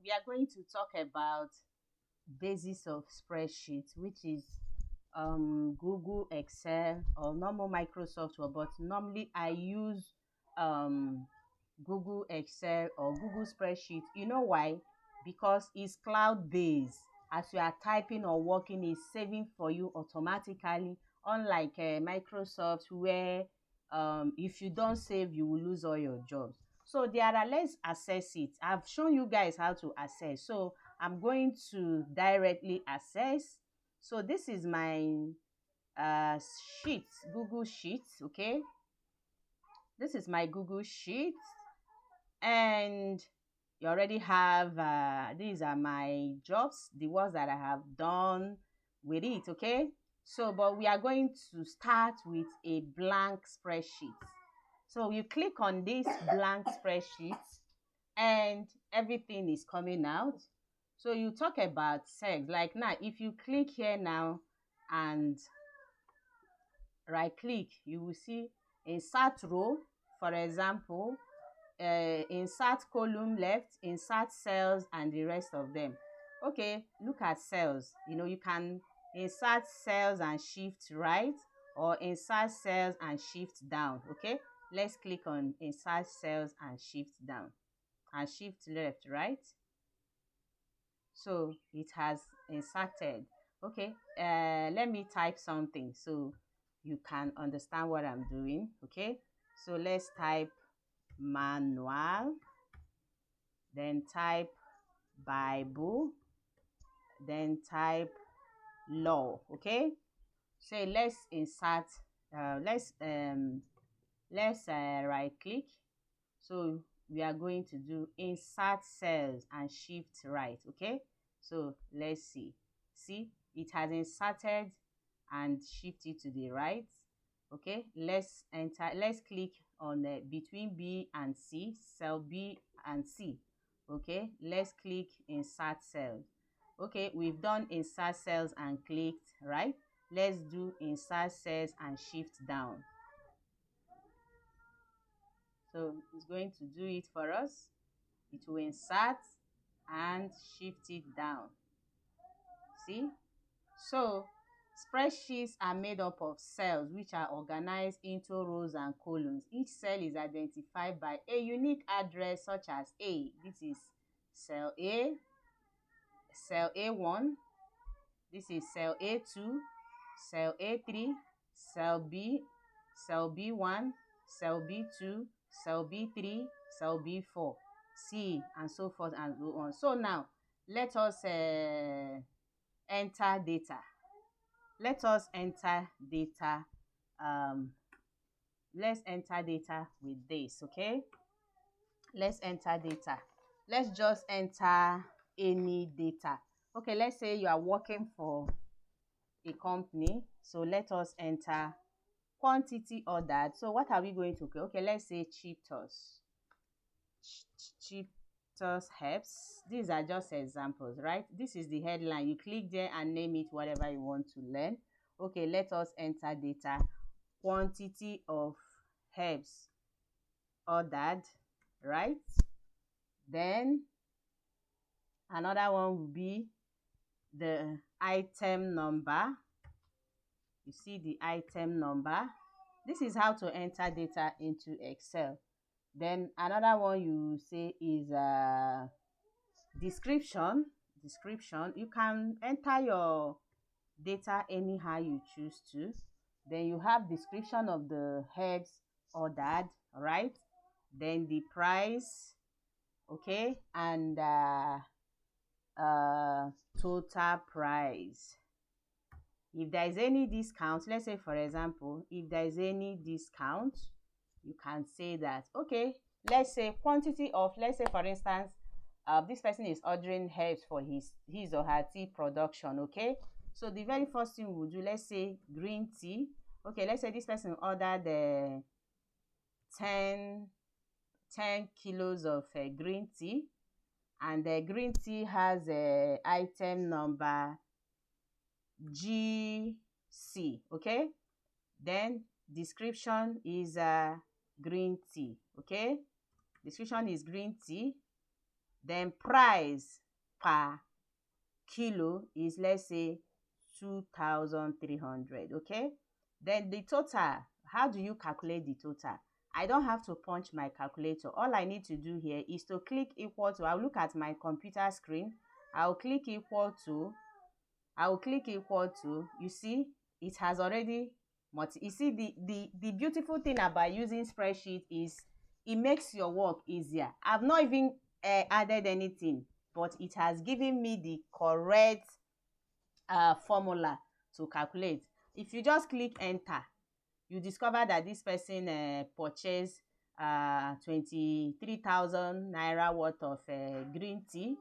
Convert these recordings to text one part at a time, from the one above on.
we are going to talk about basis of spreadsheet, which is Google, Excel, or normal Microsoft Word, but normally I use Google Excel or Google Spreadsheet. You know why? Because it's cloud based. As you are typing or working, it's saving for you automatically, unlike Microsoft, where if you don't save, you will lose all your jobs. So let's assess it. I've shown you guys how to assess, so I'm going to directly assess. So this is my sheet, Google Sheet. Okay, this is my Google Sheet, and you already have these are my jobs, the works that I have done with it. Okay, so but we are going to start with a blank spreadsheet. So you click on this blank spreadsheet and everything is coming out. So you talk about cells. Like now, if you click here now and right click, you will see insert row, for example, insert column left, insert cells, and the rest of them. Okay, look at cells. You can insert cells and shift right, or insert cells and shift down. Okay, let's click on insert cells and shift down, and shift left, right? So it has inserted. Okay, let me type something so you can understand what I'm doing. Okay, so let's type manual, then type Bible, then type law. Okay, so let's insert, let's right click. So we are going to do insert cells and shift right. Okay, so let's see it has inserted and shifted to the right. Okay, let's click on between B and C, cell B and C. Okay, let's click insert cells. Okay, we've done insert cells and clicked right. Let's do insert cells and shift down. So it's going to do it for us. It will insert and shift it down. See? So spreadsheets are made up of cells which are organized into rows and columns. Each cell is identified by a unique address such as A. This is cell A, cell A1. This is cell A2, cell A3, cell B, cell B1, cell B2, cell B3, cell B4, C, and so forth and so on. So now, let us enter data. Let us enter data. Let's enter data with this, okay? Let's enter data. Let's just enter any data. Okay, let's say you are working for a company. So let us enter quantity ordered. So what are we going to do? Okay, let's say Cheetos. Cheetos herbs. These are just examples, right? This is the headline. You click there and name it whatever you want to learn. Okay, let us enter data. Quantity of herbs ordered, right? Then another one will be the item number. You see the item number. This is how to enter data into Excel. Then another one you say is description. You can enter your data anyhow you choose to. Then you have description of the herbs ordered, right? Then the price, okay, and total price. If there is any discount, let's say for example, if there is any discount, you can say that, okay, let's say quantity of, let's say for instance, this person is ordering herbs for his or her tea production. Okay, so the very first thing we'll do, let's say green tea. Okay, let's say this person ordered 10 kilos of green tea, and the green tea has a item number GC. Okay, then description is green tea. Okay, description is green tea. Then price per kilo is, let's say, 2,300. Okay, then the total, how do you calculate the total? I don't have to punch my calculator. All I need to do here is to click equal to. I'll look at my computer screen. I'll click equal to. You see, it has already you see, the beautiful thing about using spreadsheet is it makes your work easier. I've not even added anything, but it has given me the correct formula to calculate. If you just click enter, you discover that this person purchased 23,000 naira worth of green tea.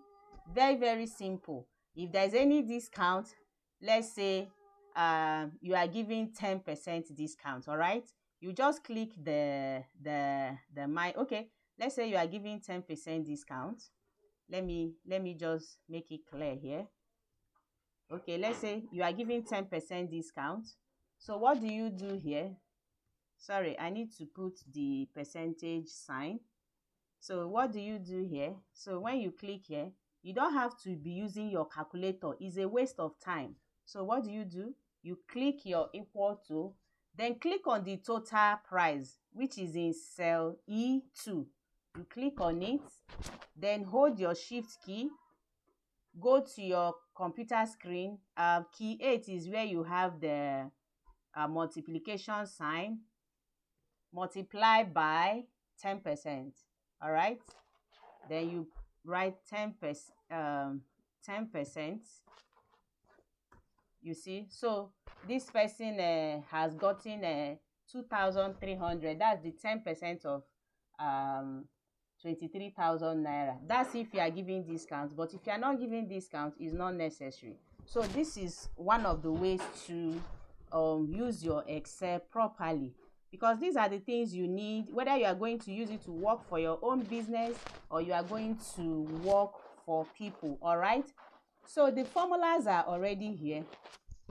Very, very simple. If there's any discount, let's say you are giving 10% discount, all right? You just click okay, let's say you are giving 10% discount. Let me just make it clear here. Okay, let's say you are giving 10% discount. So what do you do here? Sorry, I need to put the percentage sign. So what do you do here? So when you click here, you don't have to be using your calculator. It's a waste of time. So what do? You click your equal to, then click on the total price, which is in cell E2. You click on it, then hold your shift key, go to your computer screen. Key 8 is where you have the multiplication sign. Multiply by 10%. All right, then you write 10%. You see, so this person has gotten 2,300. That's the 10% of 23,000 naira. That's if you are giving discounts, but if you are not giving discounts, it's not necessary. So this is one of the ways to use your Excel properly, because these are the things you need, whether you are going to use it to work for your own business or you are going to work for people. All right, so the formulas are already here.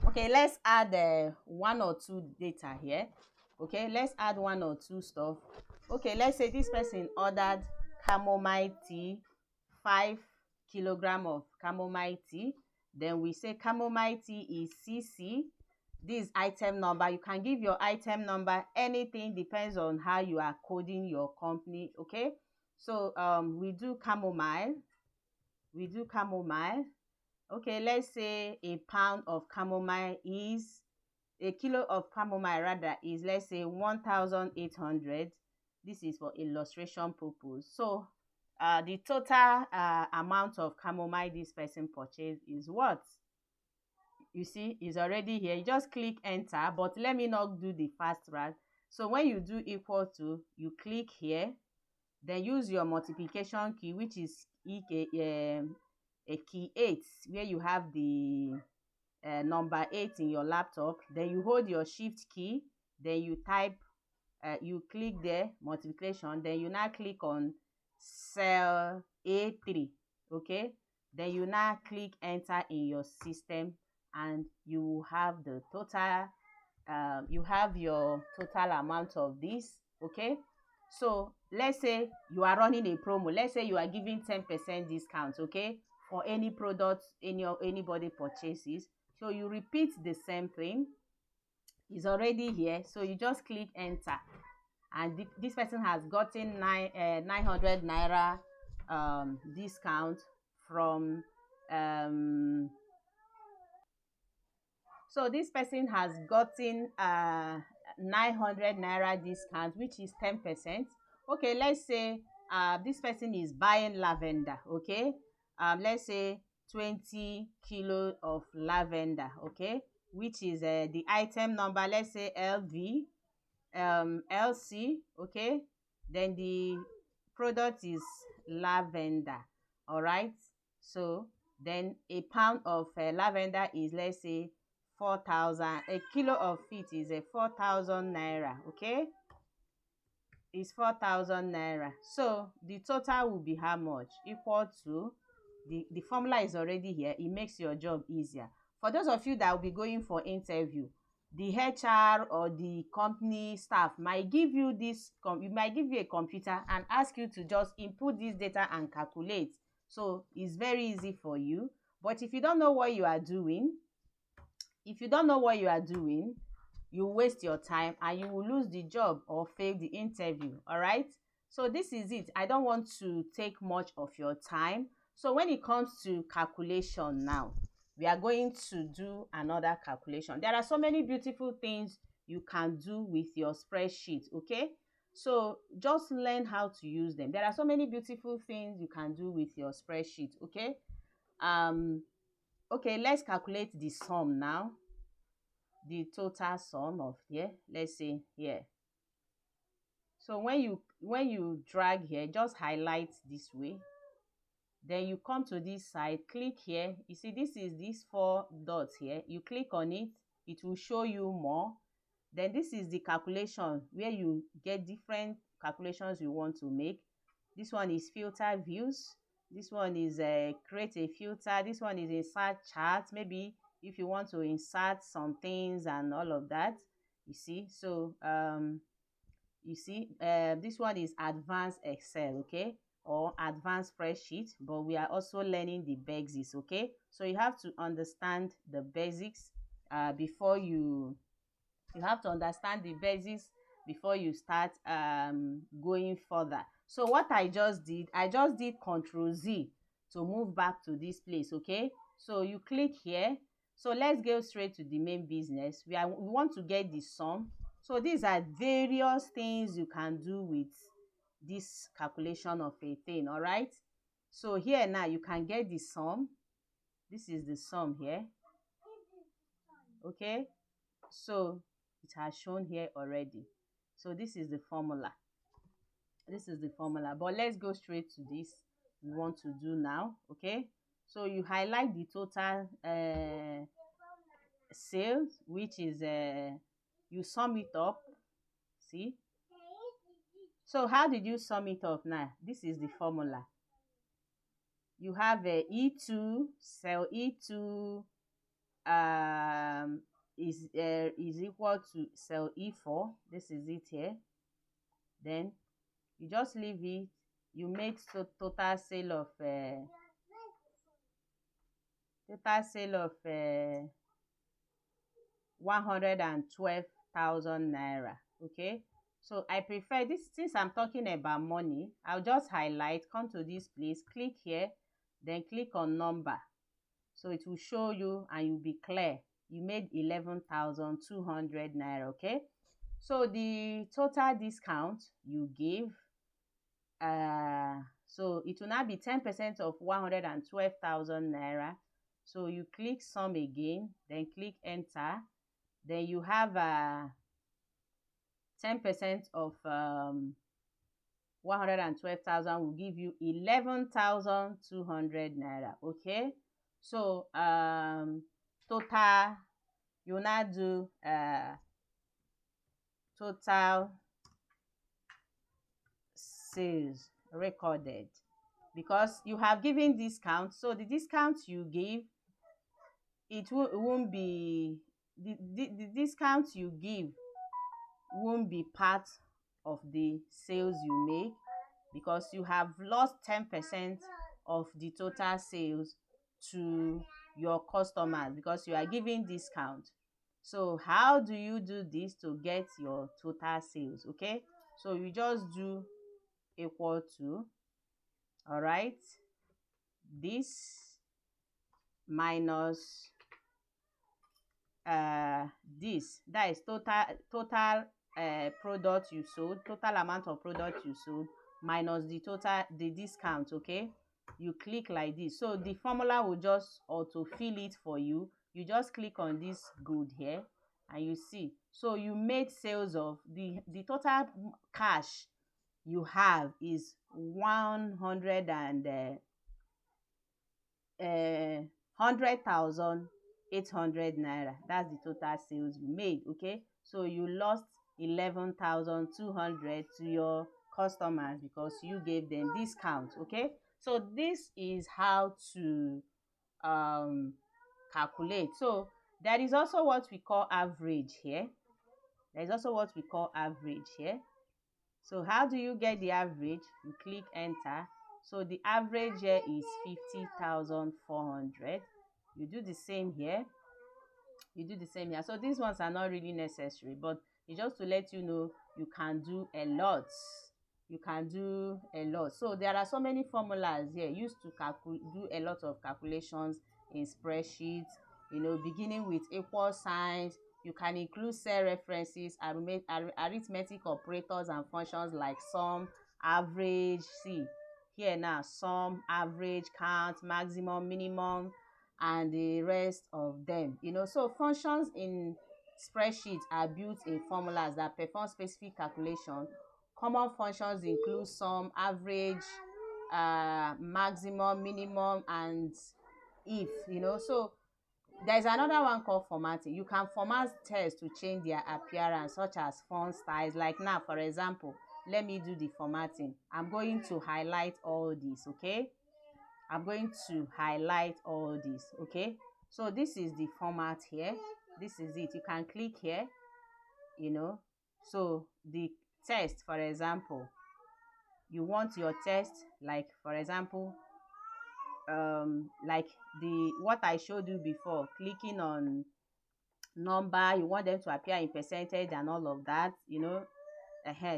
Okay, let's add one or two data here. Okay, let's add one or two stuff. Okay, let's say this person ordered chamomile tea, 5 kilograms of chamomile tea. Then we say chamomile tea is CC. This item number, you can give your item number, anything, depends on how you are coding your company. Okay, so we do chamomile. Okay, let's say a pound of chamomile is, a kilo of chamomile rather is, let's say, 1,800. This is for illustration purpose. So the total amount of chamomile this person purchased is what? You see, is already here. You just click enter, but let me not do the fast route. So when you do equal to, you click here, then use your multiplication key, which is a key 8, where you have the number 8 in your laptop. Then you hold your shift key, then you type, you click there, multiplication, then you now click on cell A3. Okay, then you now click enter in your system, and you have the total, you have your total amount of this. Okay, so let's say you are running a promo. Let's say you are giving 10% discount, okay, for any product anybody purchases. So you repeat the same thing. It's already here, so you just click enter, and this person has gotten 900 naira discount from so this person has gotten 900 naira discount, which is 10%. Okay, let's say this person is buying lavender. Okay, let's say 20 kilo of lavender. Okay, which is the item number, let's say LV LC. Okay, then the product is lavender. All right, so then a pound of lavender is, let's say, 4,000. A kilo of it is a 4,000 naira. Okay, it's 4,000 naira. So the total will be how much? Equal to, the formula is already here. It makes your job easier. For those of you that will be going for interview, the HR or the company staff might give you this, might give you a computer and ask you to just input this data and calculate. So it's very easy for you. But if you don't know what you are doing, you waste your time and you will lose the job or fail the interview. All right, so this is it. I don't want to take much of your time. So when it comes to calculation now, we are going to do another calculation. There are so many beautiful things you can do with your spreadsheet. Okay, so just learn how to use them. There are so many beautiful things you can do with your spreadsheet. Okay, okay, let's calculate the sum now. The total sum of here, let's say here. So when you drag here, just highlight this way, then you come to this side, click here. You see this is these 4 dots here. You click on it, it will show you more. Then this is the calculation where you get different calculations you want to make. This one is filter views, this one is create a filter, this one is insert chart, maybe if you want to insert some things and all of that. You see, so you see this one is advanced Excel, okay, or advanced spreadsheet, but we are also learning the basics. Okay, so you have to understand the basics before you have to understand the basics before you start going further. So what I just did Ctrl Z to move back to this place. Okay, so you click here. So let's go straight to the main business. We want to get the sum. So these are various things you can do with this calculation of a thing. All right, so here now you can get the sum. This is the sum here. Okay, so it has shown here already. So this is the formula. But let's go straight to this we want to do now. Okay, so you highlight the total sales, which is you sum it up. See, so how did you sum it up now? This is the formula. You have a E2, cell E2 is equal to cell E4. This is it here. Then you just leave it. You make total sale of 112,000 naira. Okay, so I prefer this. Since I'm talking about money, I'll just highlight, come to this place, click here, then click on number. So it will show you and you'll be clear. You made 11,200 naira. Okay, so the total discount you give, so it will now be 10% of 112,000 naira. So you click sum again, then click enter. Then you have 10% of 112,000 will give you 11,200 naira. Okay, so total, you now do total sales recorded, because you have given discount. So the discount you give, it won't be the discount you give won't be part of the sales you make, because you have lost 10% of the total sales to your customers because you are giving discount. So how do you do this to get your total sales? Okay, so you just do equal to, all right, this minus this, that is total product you sold, total amount of product you sold, minus the discount. Okay, you click like this, so the formula will just auto fill it for you. You just click on this good here and you see, so you made sales of the total cash you have is 100,800 naira. That's the total sales you made. Okay, so you lost 11,200 to your customers because you gave them discount. Okay, so this is how to calculate. So there is also what we call average here. So how do you get the average? You click enter. So the average here is 50,400. You do the same here. So these ones are not really necessary, but it's just to let you know you can do a lot. So there are so many formulas here used to do a lot of calculations in spreadsheets, beginning with equal signs. You can include cell references, arithmetic operators and functions like sum, average. See here now, sum, average, count, maximum, minimum, and the rest of them. So functions in spreadsheets are built in formulas that perform specific calculation. Common functions include sum, average, maximum, minimum, and if. So there's another one called formatting. You can format text to change their appearance, such as font styles. Like now, for example, let me do the formatting. I'm going to highlight all this, okay? I'm going to highlight all this, okay? So this is the format here. This is it. You can click here, So the text, for example, you want your text, like, for example, like what I showed you before, clicking on number, you want them to appear in percentage and all of that,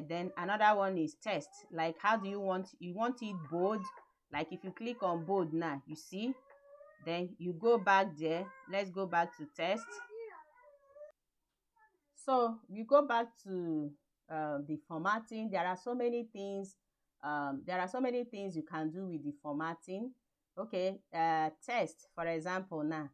Then another one is text. Like, how do you want it bold? Like, if you click on bold now, you see, then you go back there. Let's go back to text. So you go back to the formatting. There are so many things you can do with the formatting. Okay, text, for example, now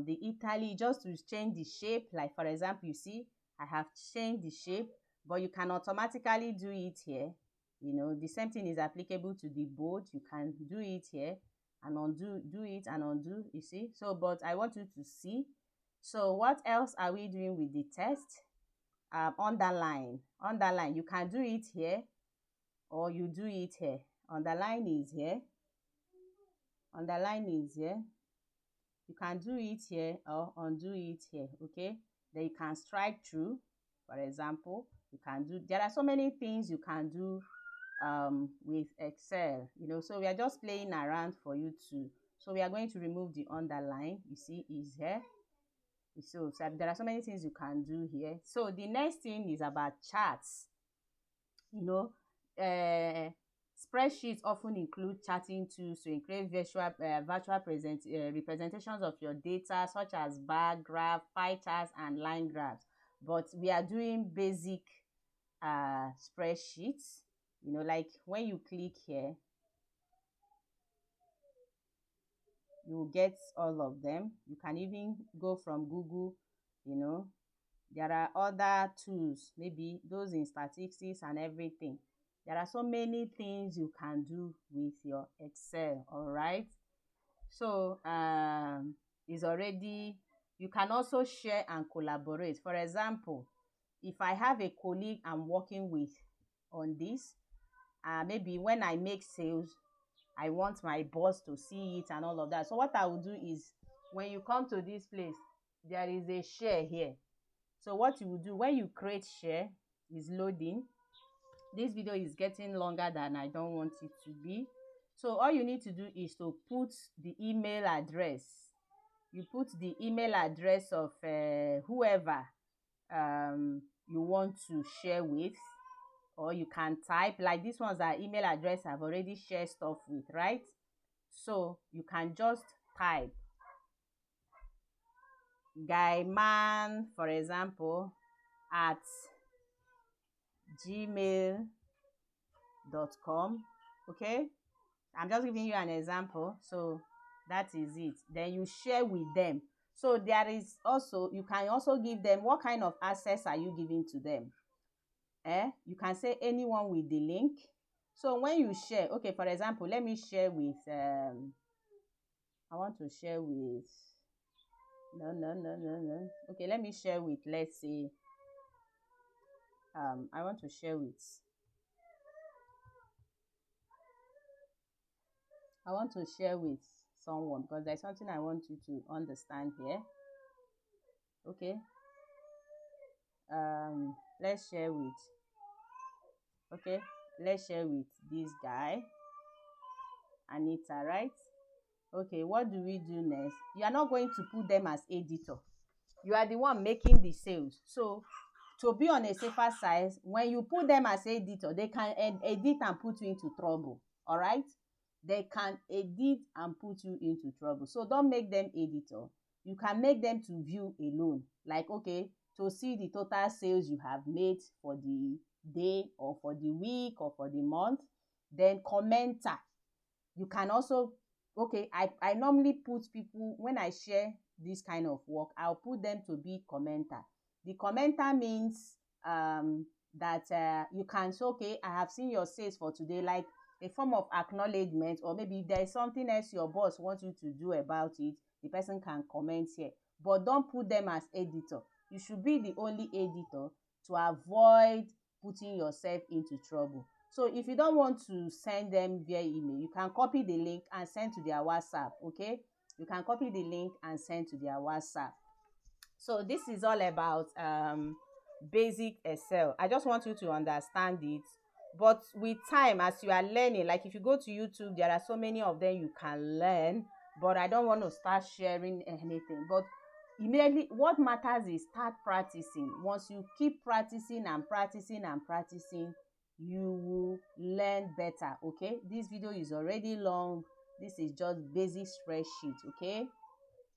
the Italy, just to change the shape. Like, for example, you see I have changed the shape, but you can automatically do it here. The same thing is applicable to the bold. You can do it here and undo, do it and undo, you see. So, but I want you to see. So what else are we doing with the text? Underline. You can do it here or you do it here. Underline is here. You can do it here or undo it here, okay? Then you can strike through, for example. There are so many things you can do with Excel, so we are just playing around for you to. So we are going to remove the underline. You see is here. So there are so many things you can do here. So the next thing is about charts. Spreadsheets often include charting tools to create virtual representations of your data, such as bar graph, pie charts, and line graphs. But we are doing basic spreadsheets. Like when you click here, you will get all of them. You can even go from Google. There are other tools, maybe those in statistics and everything. There are so many things you can do with your Excel, all right? So you can also share and collaborate. For example, if I have a colleague I'm working with on this, maybe when I make sales, I want my boss to see it and all of that. So what I will do is, when you come to this place, there is a share here. So what you will do when you create share is loading. This video is getting longer than I don't want it to be. So all you need to do is to put the email address. You put the email address of whoever you want to share with, or you can type, like these ones are email address I've already shared stuff with, right? So you can just type guyman, for example, at gmail.com. okay, I'm just giving you an example. So that is it. Then you share with them. So there is also, you can also give them, what kind of access are you giving to them? You can say anyone with the link. So when you share, okay, for example, let me share with I want to share with no. Okay, let me share with, let's say I want to share with someone, because there's something I want you to understand here. Okay, let's share with this guy. Anita, right? Okay, what do we do next? You are not going to put them as editor. You are the one making the sales. So to be on a safer side, when you put them as editor, they can edit and put you into trouble. All right? They can edit and put you into trouble. So don't make them editor. You can make them to view alone. Like, okay, to see the total sales you have made for the day or for the week or for the month. Then commenter. You can also, okay, I normally put people, when I share this kind of work, I'll put them to be commenter. The commenter means that you can say, okay, I have seen your sales for today, like a form of acknowledgement, or maybe if there is something else your boss wants you to do about it, the person can comment here. But don't put them as editor. You should be the only editor to avoid putting yourself into trouble. So if you don't want to send them via email, you can copy the link and send to their WhatsApp, okay? You can copy the link and send to their WhatsApp. So this is all about basic Excel. I just want you to understand it. But with time, as you are learning, like if you go to YouTube, there are so many of them you can learn. But I don't want to start sharing anything. But immediately, what matters is start practicing. Once you keep practicing and practicing and practicing, you will learn better. Okay, this video is already long. This is just basic spreadsheet. Okay.